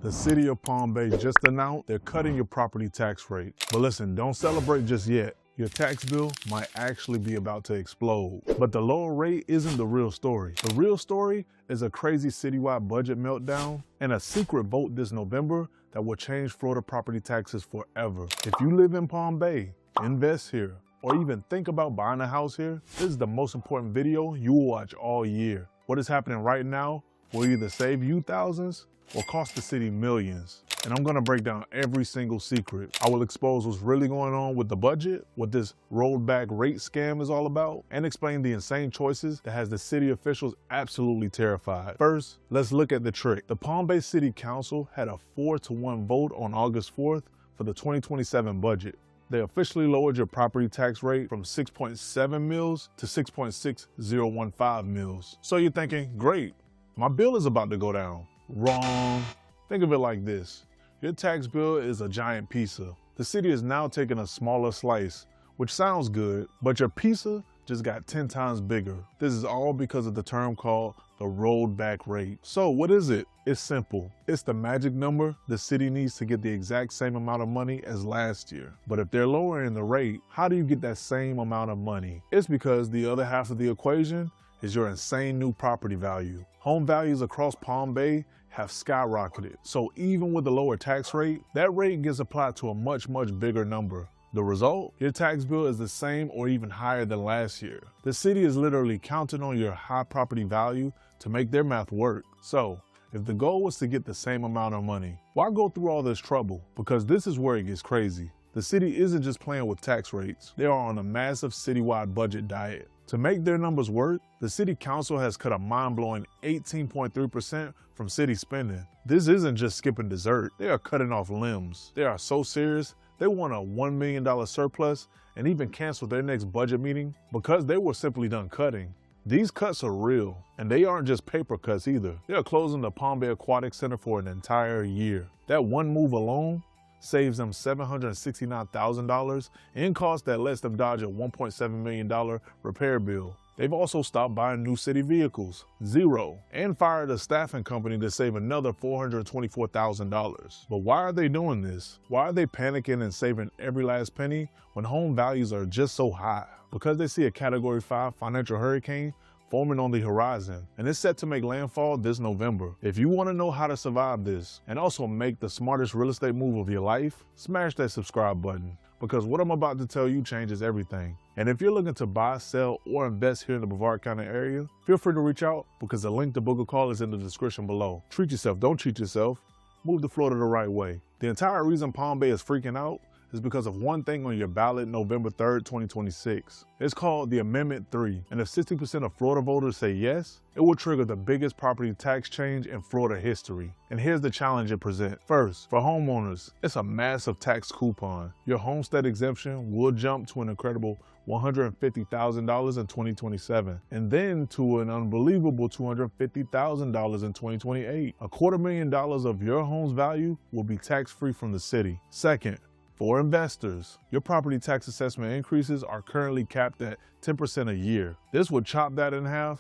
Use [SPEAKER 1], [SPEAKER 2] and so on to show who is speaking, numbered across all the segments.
[SPEAKER 1] The city of Palm Bay just announced they're cutting your property tax rate. But listen, don't celebrate just yet. Your tax bill might actually be about to explode. But the lower rate isn't the real story. The real story is a crazy citywide budget meltdown and a secret vote this November that will change Florida property taxes forever. If you live in Palm Bay, invest here, or even think about buying a house here, this is the most important video you will watch all year. What is happening right now will either save you thousands or cost the city millions. And I'm gonna break down every single secret. I will expose what's really going on with the budget, what this rolled back rate scam is all about, and explain the insane choices that has the city officials absolutely terrified. First, let's look at the trick. The Palm Bay City Council had a 4-1 vote on August 4th for the 2027 budget. They officially lowered your property tax rate from 6.7 mils to 6.6015 mils. So you're thinking, great, my bill is about to go down. Wrong. Think of it like this. Your tax bill is a giant pizza. The city is now taking a smaller slice, which sounds good, but your pizza just got 10 times bigger. This is all because of the term called the rolled back rate. So what is it? It's simple. It's the magic number the city needs to get the exact same amount of money as last year. But if they're lowering the rate, how do you get that same amount of money? It's because the other half of the equation is your insane new property value. Home values across Palm Bay have skyrocketed. So even with the lower tax rate, that rate gets applied to a much bigger number. The result? Your tax bill is the same or even higher than last year. The city is literally counting on your high property value to make their math work. So if the goal was to get the same amount of money, why go through all this trouble? Because this is where it gets crazy. The city isn't just playing with tax rates. They are on a massive citywide budget diet. To make their numbers work, the city council has cut a mind-blowing 18.3% from city spending. This isn't just skipping dessert. They are cutting off limbs. They are so serious, they want a $1 million surplus and even cancel their next budget meeting because they were simply done cutting. These cuts are real, and they aren't just paper cuts either. They are closing the Palm Bay Aquatic Center for an entire year. That one move alone saves them $769,000 in costs that lets them dodge a $1.7 million repair bill. They've also stopped buying new city vehicles, zero, and fired a staffing company to save another $424,000. But why are they doing this? Why are they panicking and saving every last penny when home values are just so high? Because they see a Category 5 financial hurricane forming on the horizon, and it's set to make landfall this November. If you want to know how to survive this and also make the smartest real estate move of your life, smash that subscribe button, because what I'm about to tell you changes everything. And if you're looking to buy, sell, or invest here in the Brevard County area, feel free to reach out because the link to book a call is in the description below. Treat yourself, don't cheat yourself. Move to Florida the right way. The entire reason Palm Bay is freaking out is because of one thing on your ballot November 3rd, 2026. It's called the Amendment 3, and if 60% of Florida voters say yes, it will trigger the biggest property tax change in Florida history. And here's the challenge it presents. First, for homeowners, it's a massive tax coupon. Your Homestead exemption will jump to an incredible $150,000 in 2027, and then to an unbelievable $250,000 in 2028. $250,000 of your home's value will be tax-free from the city. Second, for investors, your property tax assessment increases are currently capped at 10% a year. This would chop that in half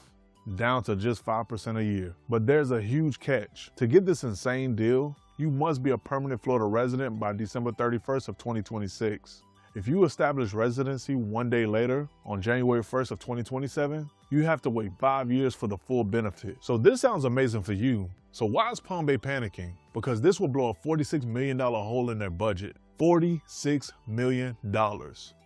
[SPEAKER 1] down to just 5% a year. But there's a huge catch. To get this insane deal, you must be a permanent Florida resident by December 31st of 2026. If you establish residency one day later, on January 1st of 2027, you have to wait 5 years for the full benefit. So this sounds amazing for you. So why is Palm Bay panicking? Because this will blow a $46 million hole in their budget. $46 million.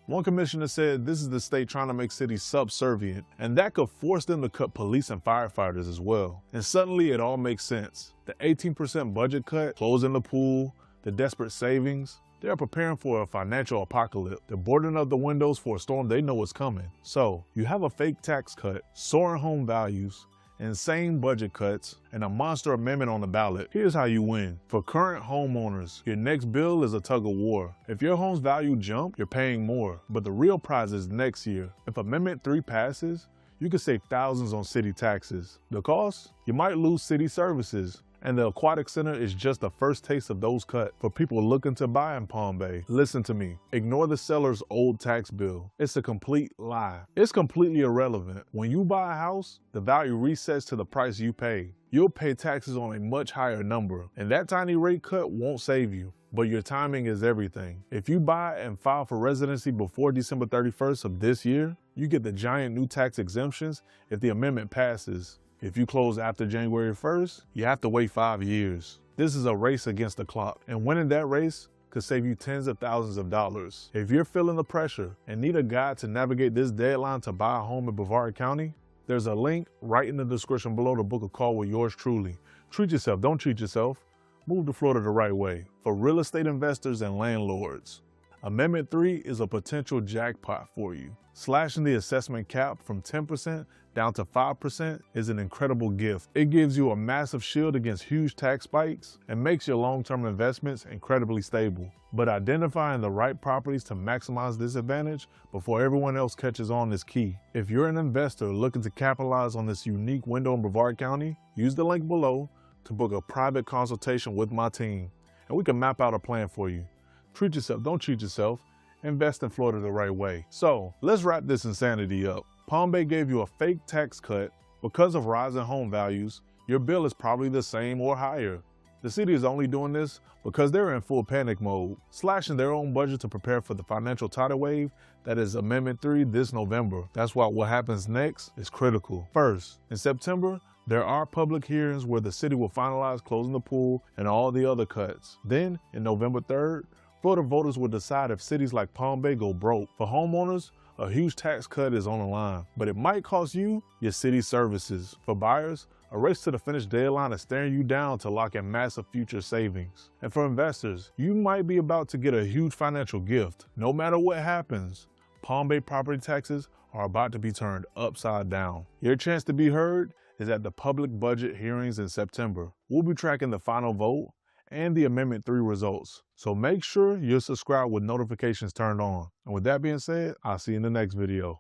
[SPEAKER 1] One commissioner said this is the state trying to make cities subservient, and that could force them to cut police and firefighters as well. And suddenly it all makes sense. The 18% budget cut, closing the pool, the desperate savings, they are preparing for a financial apocalypse. They're boarding up the windows for a storm they know is coming. So you have a fake tax cut, soaring home values, insane budget cuts, and a monster amendment on the ballot. Here's how you win. For current homeowners, your next bill is a tug of war. If your home's value jump, you're paying more. But the real prize is next year. If Amendment 3 passes, you could save thousands on city taxes. The cost? You might lose city services. And the Aquatic Center is just the first taste of those cuts. For people looking to buy in Palm Bay, listen to me. Ignore the seller's old tax bill. It's a complete lie. It's completely irrelevant. When you buy a house, the value resets to the price you pay. you'll pay taxes on a much higher number, and that tiny rate cut won't save you. But your timing is everything. If you buy and file for residency before December 31st of this year, you get the giant new tax exemptions if the amendment passes. If you close after January 1st, you have to wait 5 years. This is a race against the clock, and winning that race could save you tens of thousands of dollars. If you're feeling the pressure and need a guide to navigate this deadline to buy a home in Brevard County, there's a link right in the description below to book a call with yours truly. Treat yourself, don't cheat yourself. Move to Florida the right way for real estate investors and landlords. Amendment 3 is a potential jackpot for you. Slashing the assessment cap from 10% down to 5% is an incredible gift. It gives you a massive shield against huge tax spikes and makes your long-term investments incredibly stable. But identifying the right properties to maximize this advantage before everyone else catches on is key. If you're an investor looking to capitalize on this unique window in Brevard County, use the link below to book a private consultation with my team, and we can map out a plan for you. Treat yourself, don't cheat yourself. Invest in Florida the right way. So let's wrap this insanity up. Palm Bay gave you a fake tax cut. Because of rising home values, your bill is probably the same or higher. The city is only doing this because they're in full panic mode, slashing their own budget to prepare for the financial tidal wave that is Amendment 3 this November. That's why what happens next is critical. First, in September, there are public hearings where the city will finalize closing the pool and all the other cuts. Then, in November 3rd, Florida voters will decide if cities like Palm Bay go broke. For homeowners, a huge tax cut is on the line, but it might cost you your city services. For buyers, a race to the finish deadline is staring you down to lock in massive future savings. And for investors, you might be about to get a huge financial gift. No matter what happens, Palm Bay property taxes are about to be turned upside down. Your chance to be heard is at the public budget hearings in September. We'll be tracking the final vote and the Amendment 3 results. So make sure you're subscribed with notifications turned on. And with that being said, I'll see you in the next video.